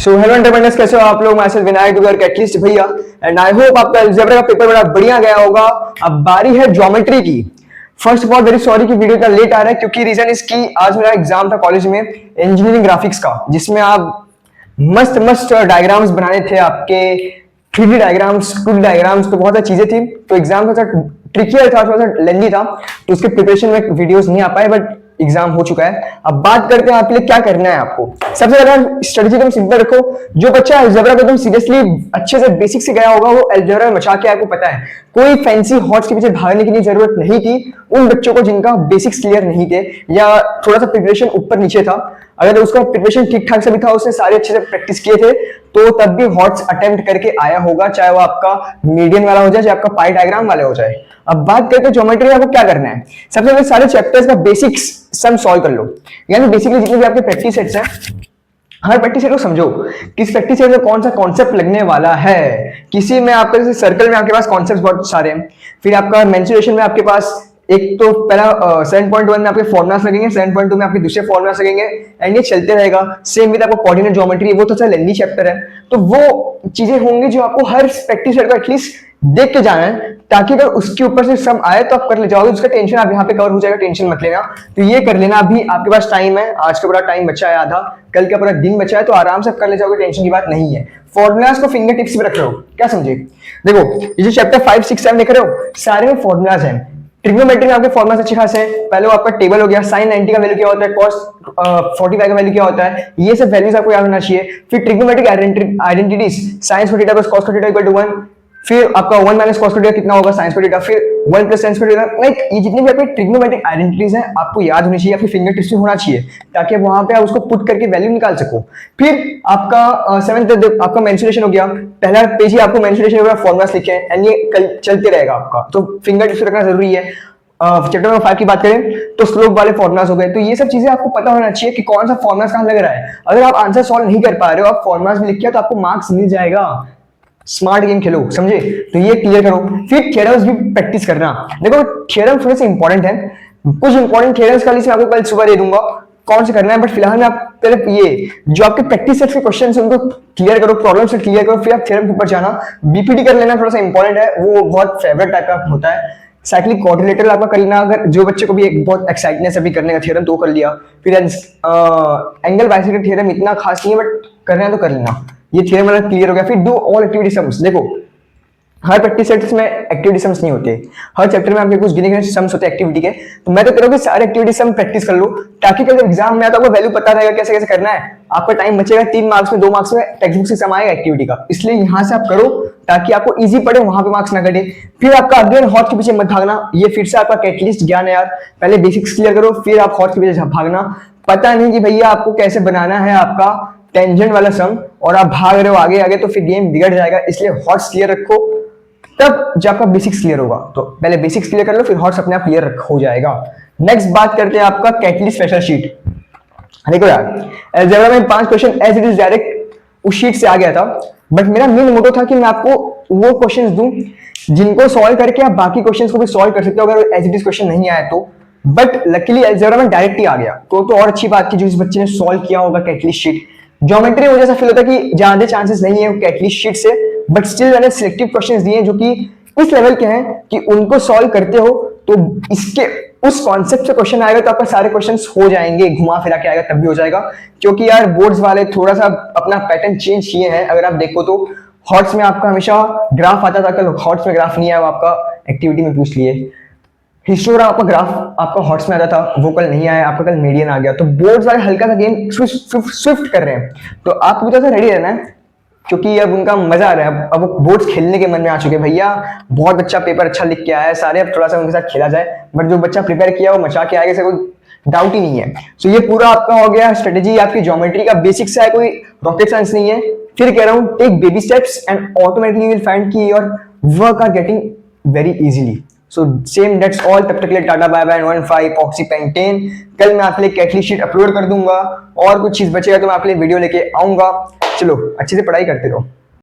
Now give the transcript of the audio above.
So hello entrepreneurs, कैसे हो आप लोग। मैं विनायक दुगर कैटलिस्ट भैया एंड आई होप आपका अलजेब्रा का पेपर बड़ा बढ़िया गया होगा। अब बारी है ज्योमेट्री की। First of all very sorry कि वीडियो का लेट आ रहा है, क्योंकि रीजन इसकी आज मेरा एग्जाम था कॉलेज में इंजीनियरिंग ग्राफिक्स का, जिसमें आप मस्त मस्त डायग्राम्स बनाने थे आपके 3D डायग्राम्स 2D डायग्राम्स, तो बहुत सारी चीजें थी। तो एग्जाम थोड़ा सा ट्रिकियर था, थोड़ा सा लेंदी था, तो उसके प्रिपरेशन में वीडियोस नहीं आ पाए, बट एग्जाम हो चुका है। अब बात करते हैं आपके लिए क्या करना है। आपको सबसे ज्यादा स्ट्रेटेजी तुम सिंपल रखो। जो बच्चा अलजेब्रा को तुम सीरियसली अच्छे से बेसिक से गया होगा, वो अलजेब्रा में मचा के आपको पता है, कोई फैंसी हॉट्स के पीछे भागने की जरूरत नहीं थी उन बच्चों को जिनका बेसिक्स क्लियर नहीं थे या थोड़ा सा प्रिपरेशन ऊपर नीचे था। अगर उसका प्रिपरेशन ठीक ठाक से भी था, उसने सारे अच्छे से प्रैक्टिस किए थे, तो तब भी हॉट्स अटेम्प्ट करके आया होगा, चाहे वो आपका मीडियन वाला हो जाए, चाहे आपका पाई डायग्राम वाले हो जाए। अब बात करते हैं ज्योमेट्री में आपको क्या करना है। सबसे पहले सारे चैप्टर्स का बेसिक्स सम सॉल्व कर लो, यानी बेसिकली जितने भी आपके प्रैक्टिस सेट्स हैं, हर प्रैक्टिस सेट को समझो, किस प्रैक्टिस सेट में कौन सा कॉन्सेप्ट लगने वाला है। किसी में आपका जैसे सर्कल में आपके पास कॉन्सेप्ट्स बहुत सारे हैं, फिर आपका मेंसुरेशन में आपके पास एक तो पहला 7.1 में आपके फॉर्मुलास लगेंगे, 7.2 में आपके दूसरे फॉर्मुलास लगेंगे, एंड ये चलते रहेगा। सेम विद आपको कोऑर्डिनेट ज्योमेट्री, वो तो अच्छा लेंदी चैप्टर है, तो वो चीजें होंगी जो आपको हर प्रैक्टिस सेट को एटलीस्ट देख के जाना है, ताकि अगर उसके ऊपर से सम आए तो आप कर ले जाओगे, उसका टेंशन आप यहाँ पे कवर हो जाएगा, टेंशन मत लेना। तो ये कर लेना, अभी आपके पास टाइम है, आज का पूरा टाइम बचा है आधा, कल का पूरा दिन बचा है, तो आराम से कर ले जाओगे, टेंशन की बात नहीं है। फॉर्मुलाज को फिंगर टिप्स पे रख रहे हो, क्या समझे। देखो ये जो चैप्टर 5, 6, 7 देख रहे हो, सारे में फॉर्मुलाज हैं। ट्रिग्नोमेट्री में आपके फॉर्मुलाज अच्छे खासे हैं। पहले वो आपका टेबल हो गया, sin 90 का वैल्यू क्या होता है, cos 45 का वैल्यू क्या होता है, ये सब वैल्यूज आपको याद होना चाहिए। फिर trigonometric identities, sin cos theta cos theta equal to 1, फिर आपका 1 माइनस cos थीटा कितना होगा sin थीटा, फिर 1 प्लस sin थीटा। लाइक ये जितने भी आपके ट्रिग्नोमेट्रिक आइडेंटिटीज हैं आपको याद होनी चाहिए, आपके फिंगर टिप्स में होना चाहिए, ताकि वहां पे आप उसको पुट करके वैल्यू निकाल सको। फिर आपका 7th आपका मेंसुरेशन हो गया, पहला पेज ही आपको मेंसुरेशन का फॉर्मुलास लिखे हैं, एंड ये कल चलते रहेगा आपका, तो फिंगर टिप्स रखना जरूरी है। चैप्टर नंबर 5 की बात करें तो स्लोप वाले फॉर्मुलास हो गए, तो ये सब चीजें आपको पता होना चाहिए कि कौन सा फॉर्मुला कहां लग रहा है। अगर आप आंसर सॉल्व नहीं कर पा रहे हो, आप फॉर्मुलास में लिख के तो आपको मार्क्स मिल जाएगा। स्मार्ट गेम खेलो, समझे, तो ये क्लियर करो। फिर थ्योरम्स भी प्रैक्टिस करना। देखो थ्योरम थोड़े से इंपॉर्टेंट है, कुछ इंपॉर्टेंट थ्योरम्स का लिस्ट मैं आपको कल सुबह दे दूंगा कौन से करना है, बट फिलहाल में आप पहले ये जो आपके प्रैक्टिस सेट्स के क्वेश्चंस हैं उनको क्लियर करो, प्रॉब्लम सेट क्लियर करो, फिर आप थ्योरम के ऊपर जाना। बीपीटी कर लेना, थोड़ा सा इंपॉर्टेंट है, वो बहुत फेवरेट टाइप का होता है। साइक्लिक क्वाड्रिलेटरल आपका कर लेना, अगर जो बच्चे को भी एक बहुत एक्साइटनेस अभी करने का थ्योरम तो कर लिया। फिर एंगल बाइसेक्टर थ्योरम इतना खास नहीं है, बट करना है तो कर लेना, ये थ्योरम वाला क्लियर हो गया। फिर डू ऑल एक्टिविटी सम्स। देखो हर प्रैक्टिस सेट्स में एक्टिविटी सम्स नहीं होते, हर चैप्टर में आपके कुछ गिने गिने सम्स होते हैं एक्टिविटी के, तो मैं तो कह रहा हूं कि सारे एक्टिविटी सम प्रैक्टिस कर लो, ताकि कल एग्जाम में आता आपको वैल्यू पता रहेगा कैसे कैसे करना है। आपका टाइम बचेगा, 3 मार्क्स में 2 मार्क्स में टेक्स्ट बुक से सम आएगा एक्टिविटी का, इसलिए यहां से आप करो ताकि आपको इजी पड़े, वहां पे मार्क्स ना कटे। फिर आपका अगेन हॉट के पीछे मत भागना, ये फिर से आपका कैटलिस्ट ज्ञान है यार, पहले बेसिक्स क्लियर करो, फिर आप हॉट के पीछे भागना। पता नहीं कि भैया आपको कैसे बनाना है आपका टेंजेंट वाला सम, और आप भाग रहे हो आगे आगे, तो फिर गेम बिगड़ जाएगा, इसलिए हॉट्स क्लियर रखो, तब जब आपका बेसिक्स क्लियर होगा। तो पहले बेसिक्स क्लियर कर लो, फिर हॉट्स अपने आप क्लियर हो जाएगा। नेक्स्ट बात करते हैं आपका कैटलिस्ट स्पेशल शीट। देखो यार अलजेब्रा में 5 question as it is direct उस शीट से आ गया था, बट मेरा मेन मोटो था कि मैं आपको वो क्वेश्चंस दूं जिनको सॉल्व करके आप बाकी क्वेश्चंस को भी सॉल्व कर सकते हो अगर एज इट इज क्वेश्चन नहीं आया तो। बट लकीली अलजेब्रा में डायरेक्ट ही आ गया, तो और अच्छी बात की जो इस बच्चे ने सॉल्व किया होगा कैटलिस्ट शीट। ज्योमेट्री मुझे ऐसा फील होता है कि ज्यादा चांसेस नहीं है कैटलिस्ट शीट से, बट स्टिल मैंने सिलेक्टिव क्वेश्चंस दिए जो कि इस लेवल के हैं कि उनको सॉल्व करते हो तो इसके उस कॉन्सेप्ट से क्वेश्चन आएगा तो आपका सारे क्वेश्चंस हो जाएंगे, घुमा फिरा के आएगा तब भी हो जाएगा। क्योंकि यार बोर्ड्स वाले थोड़ा सा अपना पैटर्न चेंज किए हैं। अगर आप देखो तो हॉट्स में आपका हमेशा ग्राफ आता था, कल हॉट्स में ग्राफ नहीं आया, वो आपका एक्टिविटी में पूछ लिए। हिस्टोग्राम आपका ग्राफ आपका हॉट्स में आता था, वो कल नहीं आया, आपका कल मीडियन आ गया। तो बोर्ड्स वाले हल्का सा गेम स्विफ्ट कर रहे हैं, तो आपको थोड़ा सा रेडी रहना है, क्योंकि अब उनका मजा आ रहा है, अब वो बोर्ड्स खेलने के मन में आ चुके हैं। भैया बहुत अच्छा पेपर अच्छा लिख के आया है, सारे अब थोड़ा सा उनके साथ खेला जाए, बट जो बच्चा प्रिपेयर किया वो मचा के आएगा, इससे कोई डाउट ही नहीं है। सो ये पूरा आपका हो गया स्ट्रेटेजी, आपकी ज्योमेट्री का बेसिक से है, कोई रॉकेट साइंस नहीं है। फिर कह रहा हूँ take baby steps and automatically will find कि your work are getting very easily. So same that's all, तब तक के लिए टाटा बाय बाय, 115 इपॉक्सी पेंटेन। कल मैं आपके लिए कैटलिस्ट शीट अपलोड कर दूंगा, और कुछ चीज बचेगा तो मैं आपके लिए वीडियो लेके आऊंगा। चलो अच्छे से पढ़ाई करते रहो।